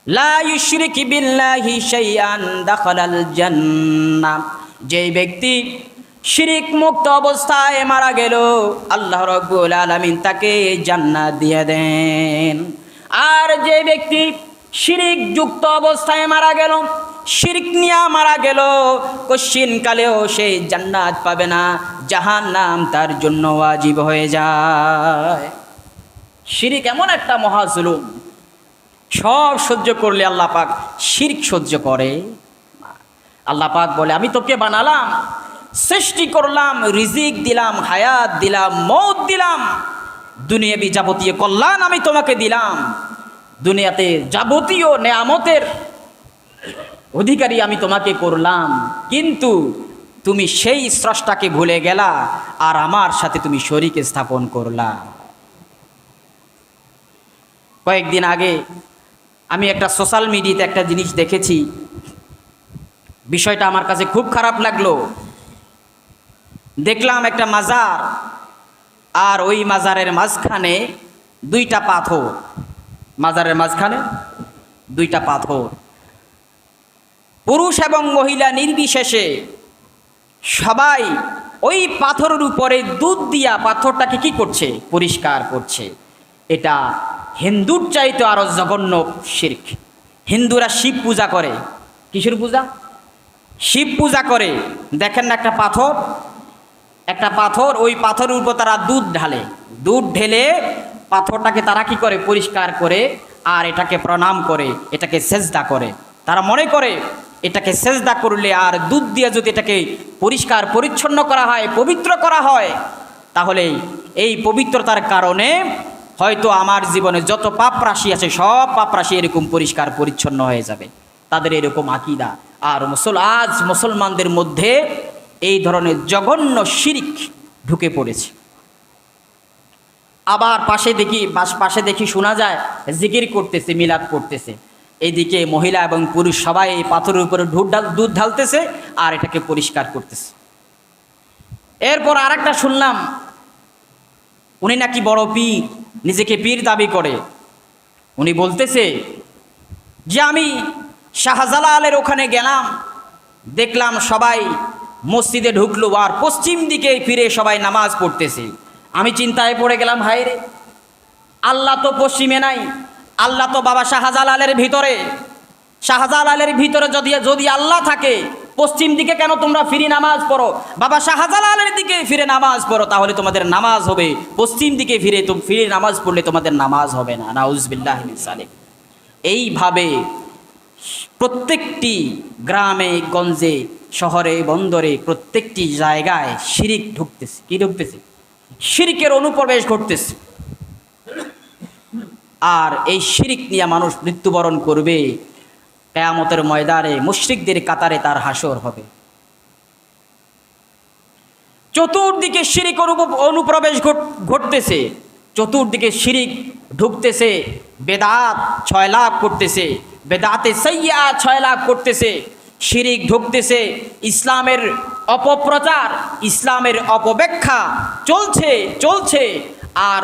লা ইউশরিকু বিল্লাহি শাইআন দাখালাল জান্নাহ। যে ব্যক্তি শিরিক মুক্ত অবস্থায় মারা গেল, আল্লাহ রাব্বুল আলামিন তাকে জান্নাত দিয়ে দেন। আর যে ব্যক্তি শিরিক যুক্ত অবস্থায় মারা গেল, শিরক নিয়ে মারা গেল, কশিন কালেও সে জান্নাত পাবে না, জাহান্নাম তার জন্য ওয়াজিব হয়ে যায়। শিরক এমন একটা মহাজুলুম, সব সহ্য করলে আল্লাহ পাক শিরক সহ্য করে। আল্লাহ পাক বলে, আমি তোকে বানালাম, সৃষ্টি করলাম, রিজিক দিলাম, হায়াত দিলাম, মৌত দিলাম, দুনিয়াবি যাবতীয় কল্যাণ আমি তোমাকে দিলাম, দুনিয়াতে যাবতীয় নেয়ামতের অধিকারী আমি তোমাকে করলাম, কিন্তু তুমি সেই স্রষ্টাকে ভুলে গেলা আর আমার সাথে তুমি শরীক স্থাপন করলা। কয়েকদিন আগে আমি একটা সোশ্যাল মিডিয়াতে একটা জিনিস দেখেছি, বিষয়টা আমার কাছে খুব খারাপ লাগলো। দেখলাম একটা মাজার, আর ওই মাজারের মাঝখানে দুইটা পাথর, মাজারের মাঝখানে দুইটা পাথর, পুরুষ এবং মহিলা নির্বিশেষে সবাই ওই পাথরের উপরে দুধ দিয়া পাথরটাকে কি করছে? পরিষ্কার করছে। এটা হিন্দুর চাইতে আরো জঘন্য শিরক। হিন্দুরা শিব পূজা করে। কিসের পূজা? শিব পূজা করে। দেখেন না একটা পাথর, একটা পাথর, ওই পাথরের উপর তারা দুধ ঢালে, দুধ ঢেলে পাথরটাকে তারা কি করে? পরিষ্কার করে, আর এটাকে প্রণাম করে, এটাকে সেজদা করে। তারা মনে করে এটাকে সেজদা করলে আর দুধ দিয়ে যদি এটাকে পরিষ্কার পরিচ্ছন্ন করা হয়, পবিত্র করা হয়, তাহলে এই পবিত্রতার কারণে হয়তো আমার জীবনে যত পাপ রাশি আছে সব পাপ রাশি এরকম পরিষ্কার পরিচ্ছন্ন হয়ে যাবে। তাদের এরকম আকীদা। আর আজ মুসলমানদের মধ্যে এই ধরনের জঘন্য শিরক ঢুকে পড়েছে। আবার পাশে দেখি শোনা যায় জিকির করতেছে, মিলাদ করতেছে। এইদিকে মহিলা এবং পুরুষ সবাই এই পাথরের উপরে দুধ ঢালতেছে আর এটাকে পরিষ্কার করতেছে। এরপর আরেকটা শুনলাম, উনি নাকি বড় পীর, নিজেকে পীর দাবি করে। উনি বলতেছে যে আমি শাহজালালের ওখানে গেলাম, দেখলাম সবাই মসজিদে ঢুকলো আর পশ্চিম দিকে ফিরে সবাই নামাজ পড়তেছে। আমি চিন্তায় পড়ে গেলাম, হায় রে, আল্লাহ তো পশ্চিমে নাই, আল্লাহ তো বাবা শাহজালালের ভিতরে। শাহজালালের ভিতরে যদি আল্লাহ থাকে, পশ্চিম দিকে কেন তোমরা ফিরে নামাজ পড়ো? বাবা শাহজালালের দিকে ফিরে নামাজ পড়ো, তাহলে তোমাদের নামাজ হবে। পশ্চিম দিকে ফিরে নামাজ পড়লে তোমাদের নামাজ হবে না। নাউজুবিল্লাহি মিন যালিক। এইভাবে প্রত্যেকটি গ্রামে গঞ্জে, শহরে বন্দরে, প্রত্যেকটি জায়গায় শিরিক ঢুকতেছে। কি ঢুকতেছে? শিরিকের অনুপ্রবেশ ঘটতেছে। আর এই শিরিক নিয়ে মানুষ মৃত্যুবরণ করবে। কিয়ামতের ময়দানে মুশরিকদের কাতারে তার হাসর হবে। চতুর্দিকে শিরিক অনুপ্রবেশ ঘটতেছে, চতুর্দিকে শিরিক ঢুকতেছে। বেদাত ছয়লাভ করতেছে, বেদাতে সাইয়্যা ছয়লাভ করতেছে। শিরিক ঢুকতেছে, ইসলামের অপপ্রচার, ইসলামের অপব্যাখ্যা চলছে। আর